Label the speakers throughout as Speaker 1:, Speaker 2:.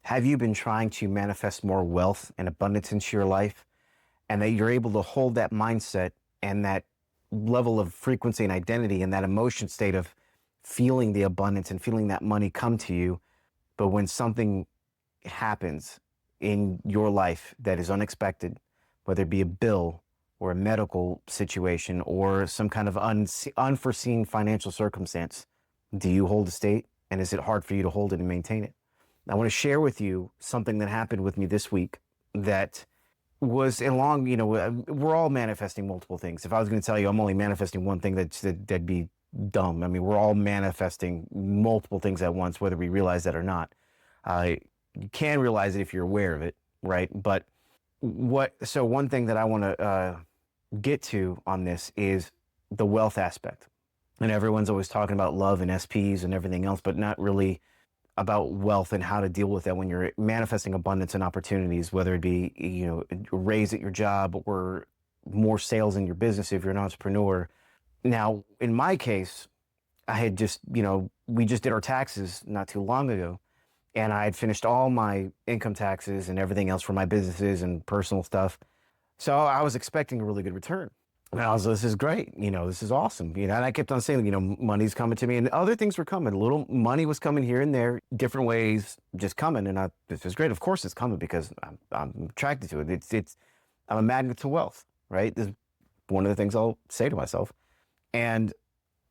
Speaker 1: Have you been trying to manifest more wealth and abundance into your life, and that you're able to hold that mindset and that level of frequency and identity and that emotion state of feeling the abundance and feeling that money come to you? But when something happens in your life that is unexpected, whether it be a bill or a medical situation or some kind of unforeseen financial circumstance, do you hold the state? And is it hard for you to hold it and maintain it? I want to share with you something that happened with me this week that was along, we're all manifesting multiple things. If I was going to tell you I'm only manifesting one thing, that'd be dumb. I mean, we're all manifesting multiple things at once, whether we realize that or not. You can realize it if you're aware of it, right? But so one thing that I want to get to on this is the wealth aspect. And everyone's always talking about love and SPs and everything else, but not really about wealth and how to deal with that when you're manifesting abundance and opportunities, whether it be, a raise at your job or more sales in your business if you're an entrepreneur. Now, in my case, I had just, we just did our taxes not too long ago, and I had finished all my income taxes and everything else for my businesses and personal stuff. So I was expecting a really good return. And I was, this is great. This is awesome. And I kept on saying, money's coming to me, and other things were coming. A little money was coming here and there, different ways, just coming. And this is great. Of course it's coming because I'm attracted to it. I'm a magnet to wealth, right? This is one of the things I'll say to myself. And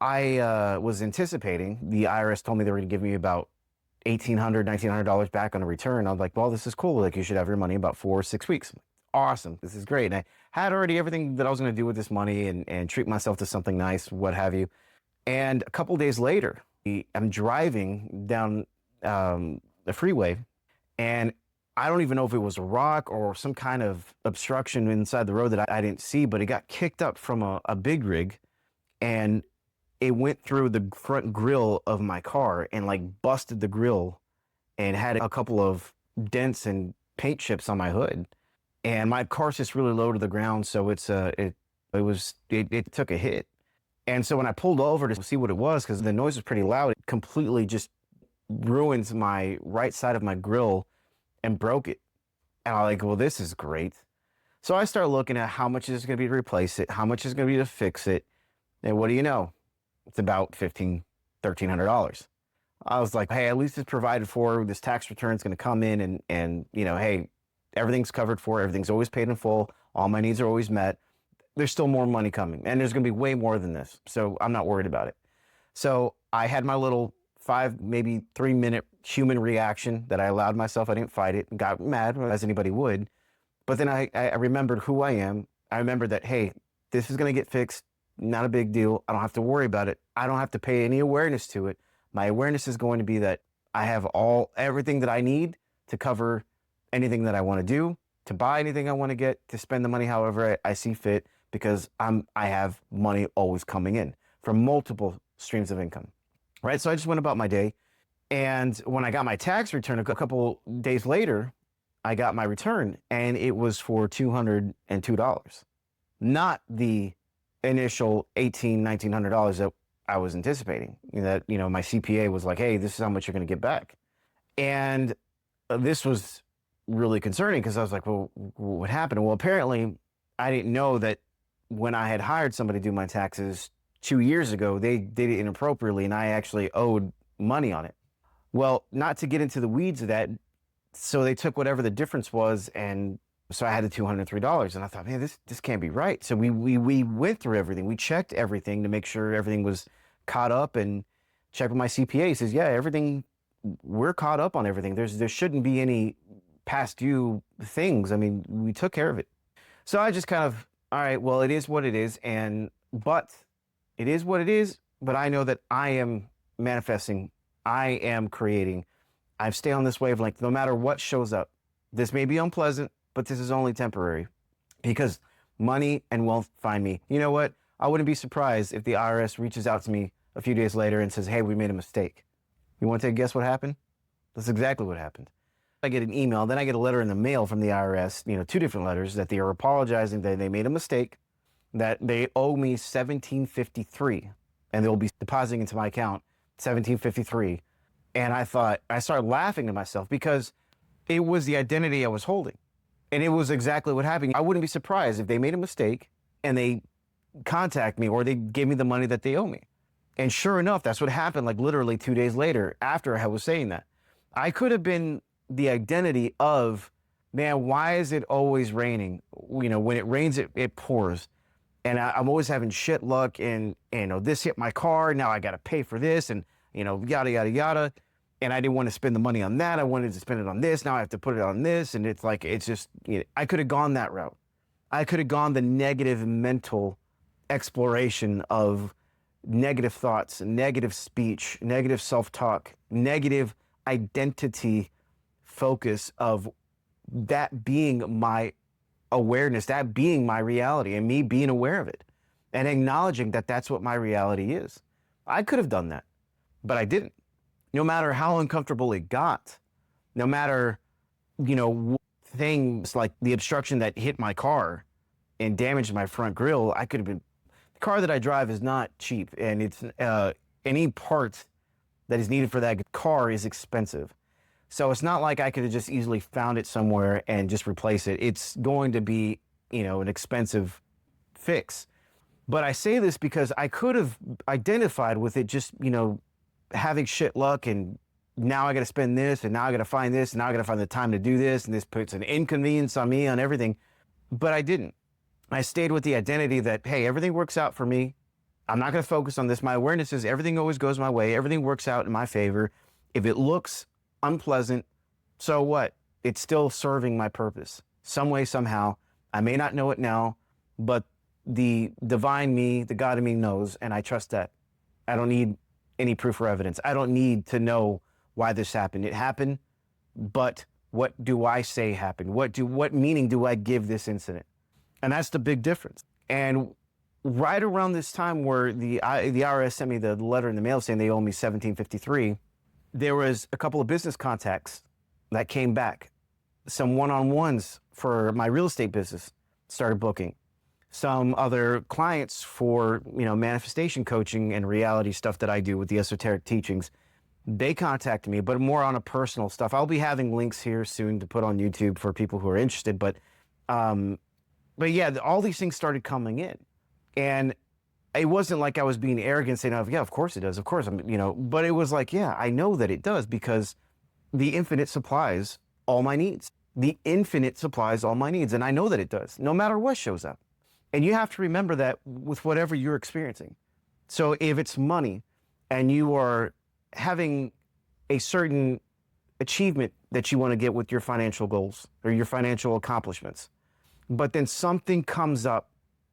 Speaker 1: I was anticipating, the IRS told me they were going to give me about $1,800, $1,900 back on a return. I was like, well, this is cool. Like, you should have your money in about 4 or 6 weeks. Awesome. This is great. And I had already everything that I was going to do with this money and treat myself to something nice, what have you. And a couple days later, I'm driving down the freeway, and I don't even know if it was a rock or some kind of obstruction inside the road that I didn't see, but it got kicked up from a big rig, and it went through the front grill of my car and like busted the grill and had a couple of dents and paint chips on my hood. And my car's just really low to the ground, so it took a hit. And so when I pulled over to see what it was, because the noise was pretty loud, it completely just ruined my right side of my grill and broke it. And I'm like, well, this is great. So I start looking at how much is it going to be to replace it, how much is going to be to fix it. And what do you know? It's about $1,500, $1,300. I was like, hey, at least it's provided for. This tax return is going to come in and hey, everything's covered for, everything's always paid in full, all my needs are always met. There's still more money coming, and there's gonna be way more than this, so I'm not worried about it. So I had my little 5, maybe 3-minute human reaction that I allowed myself. I didn't fight it and got mad, as anybody would. But then I remembered who I am. I remembered that, hey, this is gonna get fixed, not a big deal. I don't have to worry about it. I don't have to pay any awareness to it. My awareness is going to be that I have everything that I need to cover anything that I want to do, to buy anything I want to get, to spend the money however I see fit, because I have money always coming in from multiple streams of income, right? So I just went about my day. And when I got my tax return a couple days later, I got my return, and it was for $202, not the initial $1,800, $1,900 that I was anticipating. My CPA was like, hey, this is how much you're going to get back. And this was really concerning, because I was like, well, what happened? Well, apparently I didn't know that when I had hired somebody to do my taxes 2 years ago, they did it inappropriately, and I actually owed money on it. Well, not to get into the weeds of that, so they took whatever the difference was, and so I had the $203, and I thought, man, this can't be right. So we went through everything. We checked everything to make sure everything was caught up, and checked with my CPA. He says, yeah, everything, we're caught up on everything. There shouldn't be any past due things. I mean, we took care of it. So I just kind of, all right, well, it is what it is. But it is what it is. But I know that I am manifesting. I am creating. I stay on this wavelength no matter what shows up. This may be unpleasant, but this is only temporary, because money and wealth find me. You know what? I wouldn't be surprised if the IRS reaches out to me a few days later and says, hey, we made a mistake. You want to take a guess what happened? That's exactly what happened. I get an email, then I get a letter in the mail from the IRS, 2 different letters, that they are apologizing that they made a mistake, that they owe me $1,753, and they'll be depositing into my account $1,753. And I started laughing to myself, because It was the identity I was holding. And it was exactly what happened. I wouldn't be surprised if they made a mistake and they contact me or they gave me the money that they owe me. And sure enough, that's what happened, like literally 2 days later after I was saying that. I could have been the identity of, man, why is it always raining? You know, when it rains, it pours. And I'm always having shit luck, and you know, this hit my car. Now I got to pay for this, and you know, yada yada yada. And I didn't want to spend the money on that. I wanted to spend it on this. Now I have to put it on this, and it's like it's just, you know, I could have gone that route. I could have gone the negative mental exploration of negative thoughts, negative speech, negative self-talk, negative identity focus of that being my awareness, that being my reality, and me being aware of it and acknowledging that that's what my reality is. I could have done that, but I didn't. No matter how uncomfortable it got, no matter, you know, things like the obstruction that hit my car and damaged my front grille, I could have been, the car that I drive is not cheap, and it's any part that is needed for that car is expensive. So it's not like I could have just easily found it somewhere and just replace it. It's going to be, you know, an expensive fix. But I say this because I could have identified with it just, you know, having shit luck, and now I got to spend this, and now I got to find this, and now I got to find the time to do this, and this puts an inconvenience on me, on everything. But I didn't. I stayed with the identity that, hey, everything works out for me. I'm not going to focus on this. My awareness is everything always goes my way. Everything works out in my favor. If it looks unpleasant, so what? It's still serving my purpose some way, somehow. I may not know it now, but the divine me, the God in me knows, and I trust that. I don't need any proof or evidence. I don't need to know why this happened. It happened, but what do I say happened? What meaning do I give this incident? And that's the big difference. And right around this time where the IRS sent me the letter in the mail saying they owe me $1,753, there was a couple of business contacts that came back. Some one-on-ones for my real estate business started booking. Some other clients for, you know, manifestation coaching and reality stuff that I do with the esoteric teachings, they contacted me, but more on a personal stuff. I'll be having links here soon to put on YouTube for people who are interested. But yeah, all these things started coming in, and it wasn't like I was being arrogant saying, oh, yeah, of course it does. Of course, I'm, you know, but it was like, yeah, I know that it does because the infinite supplies all my needs. The infinite supplies all my needs. And I know that it does, no matter what shows up. And you have to remember that with whatever you're experiencing. So if it's money and you are having a certain achievement that you want to get with your financial goals or your financial accomplishments, but then something comes up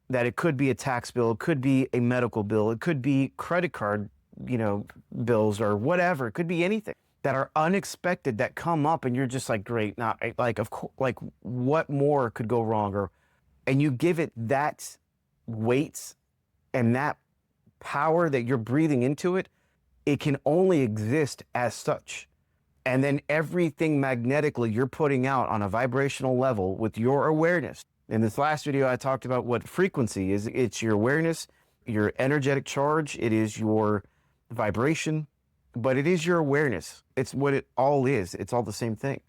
Speaker 1: that it could be a tax bill, it could be a medical bill, it could be credit card, you know, bills or whatever. It could be anything that are unexpected that come up, and you're just like, great, now, like, of course, like, what more could go wrong? And you give it that weight and that power that you're breathing into it, it can only exist as such. And then everything magnetically you're putting out on a vibrational level with your awareness. In this last video, I talked about what frequency is. It's your awareness, your energetic charge. It is your vibration, but it is your awareness. It's what it all is. It's all the same thing.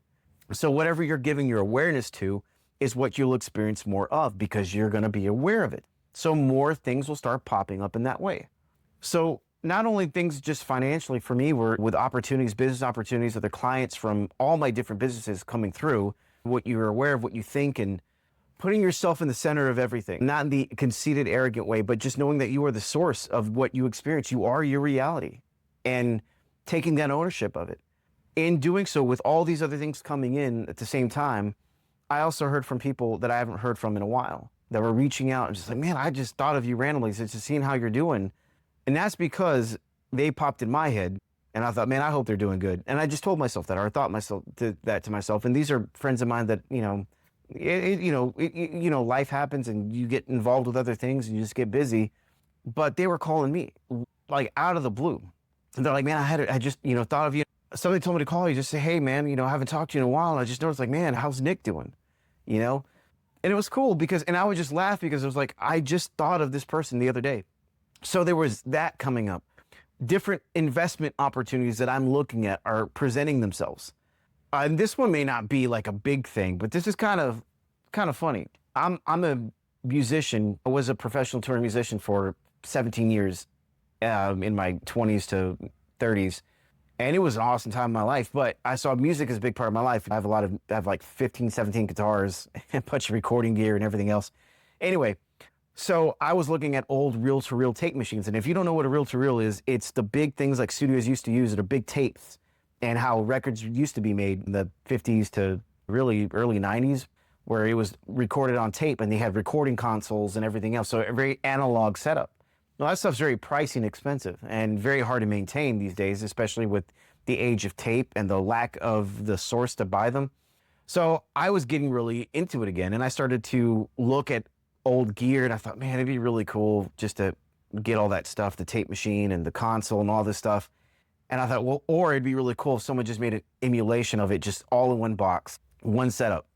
Speaker 1: So whatever you're giving your awareness to is what you'll experience more of because you're going to be aware of it. So more things will start popping up in that way. So not only things just financially for me were with opportunities, business opportunities, other clients from all my different businesses coming through, what you're aware of, what you think, and putting yourself in the center of everything, not in the conceited, arrogant way, but just knowing that you are the source of what you experience. You are your reality, and taking that ownership of it. In doing so, with all these other things coming in at the same time, I also heard from people that I haven't heard from in a while that were reaching out and just like, man, I just thought of you randomly, just seeing how you're doing. And that's because they popped in my head, and I thought, man, I hope they're doing good. And I just told myself that, or I thought that to myself. And these are friends of mine that, you know, life happens and you get involved with other things and you just get busy. But they were calling me like out of the blue. And they're like, man, I just, you know, thought of you. Somebody told me to call you, just say, hey, man, you know, I haven't talked to you in a while. And I just noticed, like, man, how's Nick doing? You know? And it was cool because, and I would just laugh because it was like, I just thought of this person the other day. So there was that coming up. Different investment opportunities that I'm looking at are presenting themselves. And this one may not be like a big thing, but this is kind of funny. I'm a musician. I was a professional touring musician for 17 years, in my 20s to 30s. And it was an awesome time in my life, but I saw music as a big part of my life. I have like 15, 17 guitars, a bunch of recording gear and everything else. Anyway, so I was looking at old reel-to-reel tape machines. And if you don't know what a reel-to-reel is, it's the big things like studios used to use that are big tapes, and how records used to be made in the 50s to really early 90s, where it was recorded on tape and they had recording consoles and everything else. So a very analog setup. Well, that stuff's very pricey and expensive and very hard to maintain these days, especially with the age of tape and the lack of the source to buy them. So I was getting really into it again, and I started to look at old gear, and I thought, man, it'd be really cool just to get all that stuff, the tape machine and the console and all this stuff. And I thought, well, or it'd be really cool if someone just made an emulation of it, just all in one box, one setup.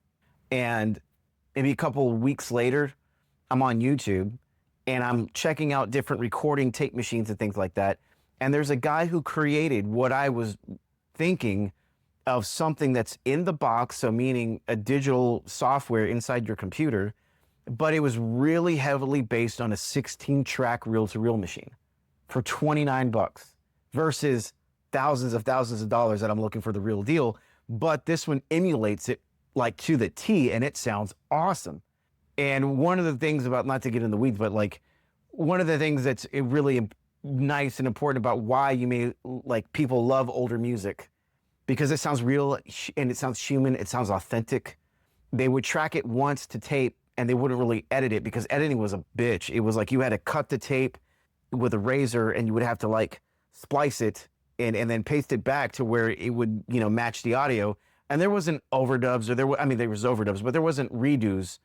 Speaker 1: And maybe a couple of weeks later, I'm on YouTube and I'm checking out different recording tape machines and things like that. And there's a guy who created what I was thinking of, something that's in the box, so meaning a digital software inside your computer, but it was really heavily based on a 16-track reel-to-reel machine for 29 bucks versus thousands of dollars that I'm looking for the real deal. But this one emulates it like to the T, and it sounds awesome. And one of the things about, not to get in the weeds, but like one of the things that's really nice and important about why you may like people love older music, because it sounds real and it sounds human, it sounds authentic. They would track it once to tape and they wouldn't really edit it, because editing was a bitch. It was like you had to cut the tape with a razor and you would have to like splice it and then paste it back to where it would, match the audio. And there wasn't overdubs, or there was overdubs, but there wasn't redos.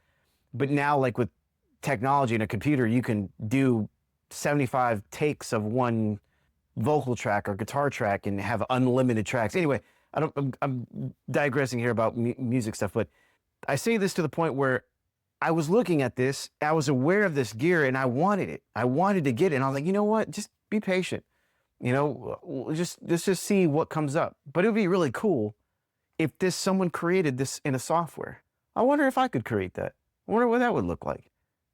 Speaker 1: But now, like with technology and a computer, you can do 75 takes of one vocal track or guitar track and have unlimited tracks. Anyway, I'm digressing here about music stuff, but I say this to the point where I was looking at this, I was aware of this gear, and I wanted it. I wanted to get it. And I was like, you know what? Just be patient. Let's just see what comes up. But it would be really cool if someone created this in a software. I wonder if I could create that. I wonder what that would look like.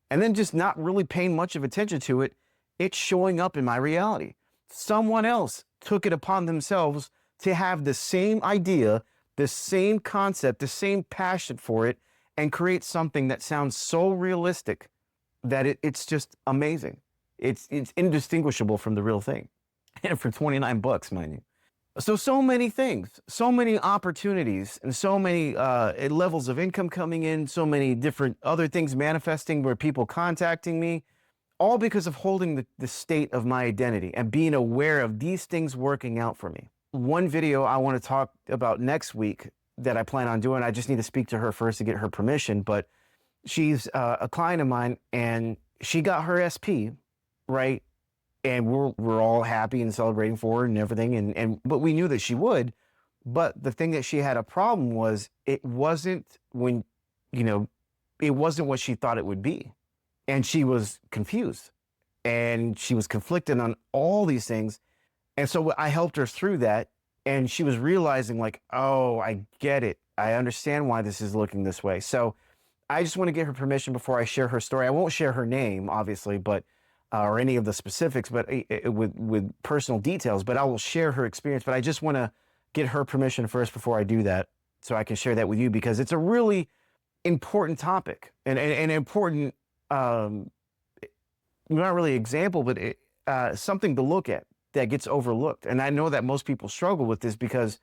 Speaker 1: And then just not really paying much of attention to it, it's showing up in my reality. Someone else took it upon themselves to have the same idea, the same concept, the same passion for it, and create something that sounds so realistic that it's just amazing. It's indistinguishable from the real thing. And for 29 bucks, mind you. So many things, so many opportunities, and so many levels of income coming in, so many different other things manifesting, where people contacting me, all because of holding the state of my identity and being aware of these things working out for me. One video I want to talk about next week that I plan on doing, I just need to speak to her first to get her permission, but she's a client of mine, and she got her SP, right? And we're all happy and celebrating for her and everything. But we knew that she would. But the thing that she had a problem was it wasn't it wasn't what she thought it would be. And she was confused and she was conflicted on all these things. And so I helped her through that. And she was realizing like, oh, I get it. I understand why this is looking this way. So I just want to get her permission before I share her story. I won't share her name, obviously, but or any of the specifics, but with personal details, but I will share her experience. But I just want to get her permission first before I do that, so I can share that with you, because it's a really important topic and an important, not really example, but something to look at that gets overlooked. And I know that most people struggle with this, because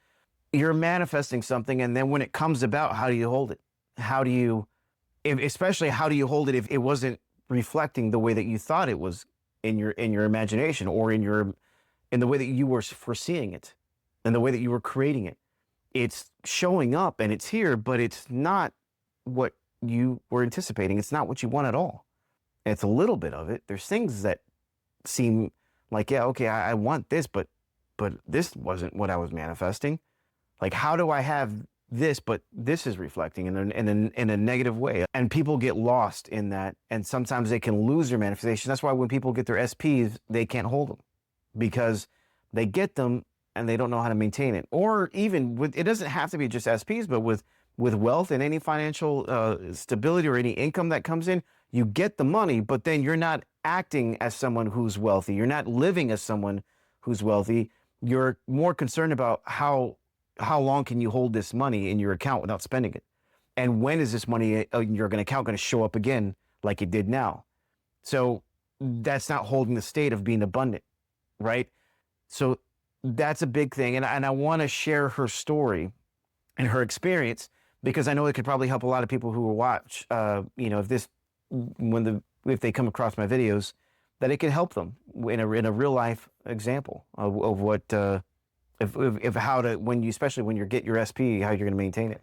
Speaker 1: you're manifesting something, and then when it comes about, how do you hold it? Especially how do you hold it if it wasn't reflecting the way that you thought it was in your imagination, or in the way that you were foreseeing it, and the way that you were creating it. It's showing up and it's here, but it's not what you were anticipating. It's not what you want at all. It's a little bit of it. There's things that seem like, yeah, okay, I want this, but this wasn't what I was manifesting. Like, how do I have this, but this is reflecting in a negative way? And people get lost in that, and sometimes they can lose their manifestation. That's why when people get their SPs, they can't hold them, because they get them and they don't know how to maintain it. Or even with, it doesn't have to be just SPs, but with wealth and any financial stability or any income that comes in, you get the money, but then you're not acting as someone who's wealthy. You're not living as someone who's wealthy. You're more concerned about how long can you hold this money in your account without spending it? And when is this money in your account going to show up again like it did now? So that's not holding the state of being abundant, right? So that's a big thing. And I want to share her story and her experience because I know it could probably help a lot of people who will watch, if they come across my videos, that it can help them in a real life example of what, if how to, especially when you get your SP, how you're going to maintain it.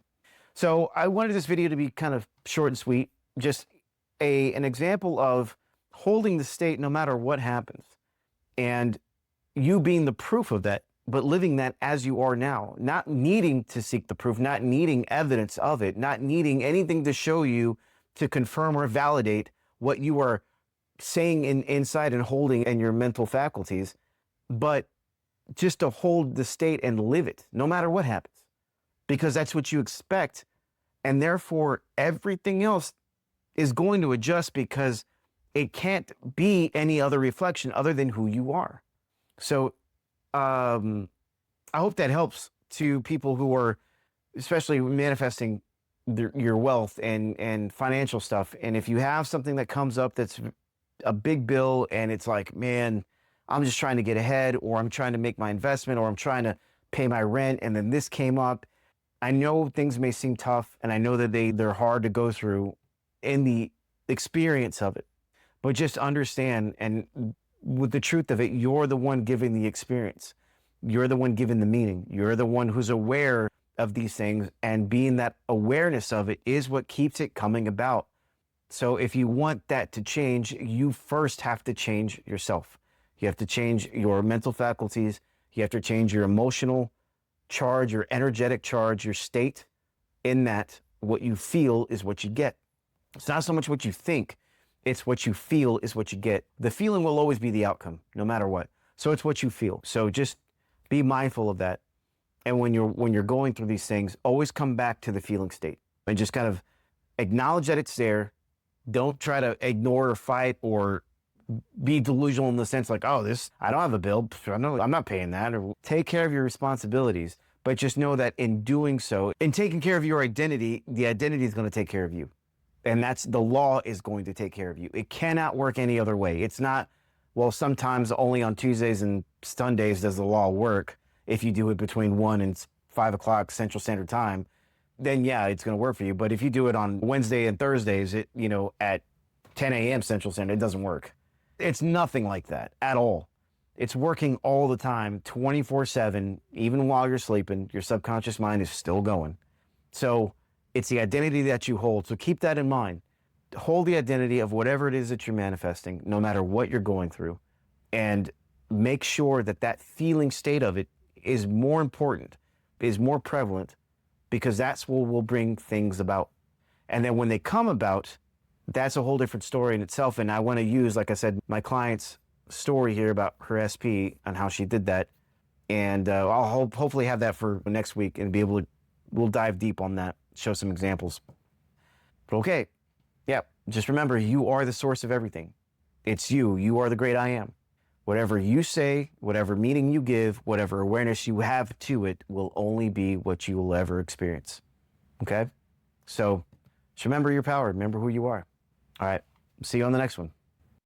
Speaker 1: So I wanted this video to be kind of short and sweet, just an example of holding the state no matter what happens, and you being the proof of that, but living that as you are now, not needing to seek the proof, not needing evidence of it, not needing anything to show you to confirm or validate what you are saying inside and holding in your mental faculties, but just to hold the state and live it no matter what happens, because that's what you expect. And therefore everything else is going to adjust because it can't be any other reflection other than who you are. So I hope that helps to people who are especially manifesting your wealth and financial stuff. And if you have something that comes up that's a big bill and it's like, man, I'm just trying to get ahead, or I'm trying to make my investment, or I'm trying to pay my rent, and then this came up. I know things may seem tough, and I know that they're hard to go through in the experience of it, but just understand, and with the truth of it, you're the one giving the experience. You're the one giving the meaning. You're the one who's aware of these things, and being that awareness of it is what keeps it coming about. So if you want that to change, you first have to change yourself. You have to change your mental faculties. You have to change your emotional charge, your energetic charge, your state. In that, what you feel is what you get. It's not so much what you think, it's what you feel is what you get. The feeling will always be the outcome, no matter what. So it's what you feel. So just be mindful of that. And when you're going through these things, always come back to the feeling state and just kind of acknowledge that it's there. Don't try to ignore or fight or be delusional in the sense like, oh, I don't have a bill, I'm not paying that. Or take care of your responsibilities, but just know that in doing so, in taking care of your identity, the identity is going to take care of you. And that's, the law is going to take care of you. It cannot work any other way. It's not, well, sometimes only on Tuesdays and Sundays does the law work. If you do it between 1 and 5 o'clock Central Standard Time, then yeah, it's going to work for you. But if you do it on Wednesday and Thursdays, at 10 a.m. Central Standard, it doesn't work. It's nothing like that at all. It's working all the time, 24/7, even while you're sleeping. Your subconscious mind is still going. So it's the identity that you hold. So keep that in mind. Hold the identity of whatever it is that you're manifesting, no matter what you're going through. And make sure that that feeling state of it is more important, is more prevalent, because that's what will bring things about. And then when they come about, that's a whole different story in itself. And I want to use, like I said, my client's story here about her SP and how she did that. And I'll hopefully have that for next week and we'll dive deep on that, show some examples. But okay, yeah, just remember, you are the source of everything. It's you. You are the great I am. Whatever you say, whatever meaning you give, whatever awareness you have to it will only be what you will ever experience. Okay? So just remember your power. Remember who you are. All right. See you on the next one.